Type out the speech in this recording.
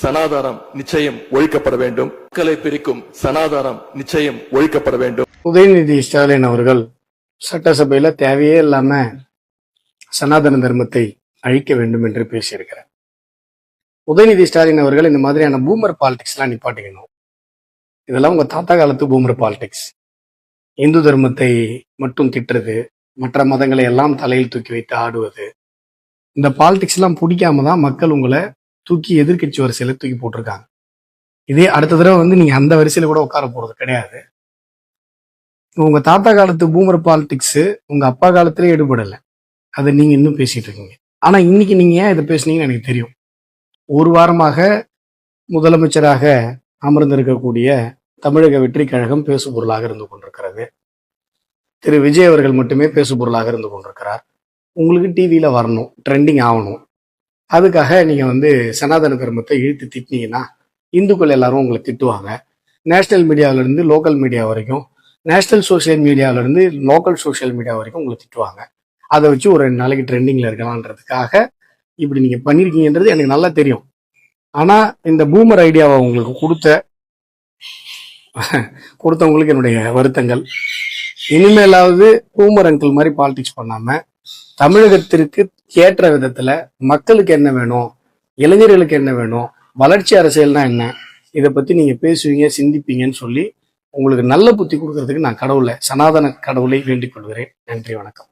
சனாதானம் நிச்சயம் ஒழிக்கப்பட வேண்டும். மக்களை பிரிக்கும் சனாதானம் நிச்சயம் ஒழிக்கப்பட வேண்டும். உதயநிதி ஸ்டாலின் அவர்கள் சட்டசபையில தேவையே இல்லாம சனாதன தர்மத்தை அழிக்க வேண்டும் என்று பேசியிருக்கிறார். உதயநிதி ஸ்டாலின் அவர்கள் இந்த மாதிரியான பூமர் பாலிடிக்ஸ் எல்லாம் நிப்பாட்டிக்கணும். இதெல்லாம் உங்க தாத்தா காலத்து பூமர் பாலிடிக்ஸ். இந்து தர்மத்தை மட்டும் திட்டுறது, மற்ற மதங்களை எல்லாம் தலையில் தூக்கி வைத்து ஆடுவது, இந்த பாலிடிக்ஸ் எல்லாம் பிடிக்காம தான் மக்கள் உங்களை தூக்கி எதிர்கட்சி வரிசையில தூக்கி போட்டிருக்காங்க. இதே அடுத்த தடவை நீங்க அந்த வரிசையில கூட உட்கார போறது கிடையாது. உங்க தாத்தா காலத்து பூமர் பாலிடிக்ஸ் உங்க அப்பா காலத்திலே ஈடுபடலை. அதை நீங்க இன்னும் பேசிட்டு இருக்கீங்க. ஆனா இன்னைக்கு நீங்க ஏன் இதை பேசுனீங்கன்னு எனக்கு தெரியும். ஒரு வாரமாக முதலமைச்சராக அமர்ந்திருக்கக்கூடிய தமிழக வெற்றி கழகம் பேசு பொருளாக இருந்து கொண்டிருக்கிறது. திரு விஜய் அவர்கள் மட்டுமே பேசு பொருளாக இருந்து கொண்டிருக்கிறார். உங்களுக்கு டிவியில வரணும், ட்ரெண்டிங் ஆகணும். அதுக்காக நீங்க சனாதன தர்மத்தை இழுத்து திட்டினீங்கன்னா இந்துக்கள் எல்லாரும் உங்களை திட்டுவாங்க. நேஷனல் மீடியாவில இருந்து லோக்கல் மீடியா வரைக்கும், நேஷனல் சோசியல் மீடியாவில இருந்து லோக்கல் சோசியல் மீடியா வரைக்கும் உங்களை திட்டுவாங்க. அதை வச்சு ஒரு 2 நாளைக்கு ட்ரெண்டிங்ல இருக்கலாம்ன்றதுக்காக இப்படி நீங்க பண்ணிருக்கீங்கன்றது எனக்கு நல்லா தெரியும். ஆனா இந்த பூமர் ஐடியாவை உங்களுக்கு கொடுத்தவங்களுக்கு என்னுடைய வருத்தங்கள். இனிமேலாவது பூமர் அங்கிள் மாதிரி பாலிடிக்ஸ் பண்ணாம தமிழகத்திற்கு ஏற்ற விதத்துல மக்களுக்கு என்ன வேணும், இளைஞர்களுக்கு என்ன வேணும், வளர்ச்சி அரசியல்னா என்ன, இதை பத்தி நீங்க பேசுவீங்க, சிந்திப்பீங்கன்னு சொல்லி உங்களுக்கு நல்ல புத்தி கொடுக்கறதுக்கு நான் சனாதன கடவுளை வேண்டிக் கொள்கிறேன். நன்றி, வணக்கம்.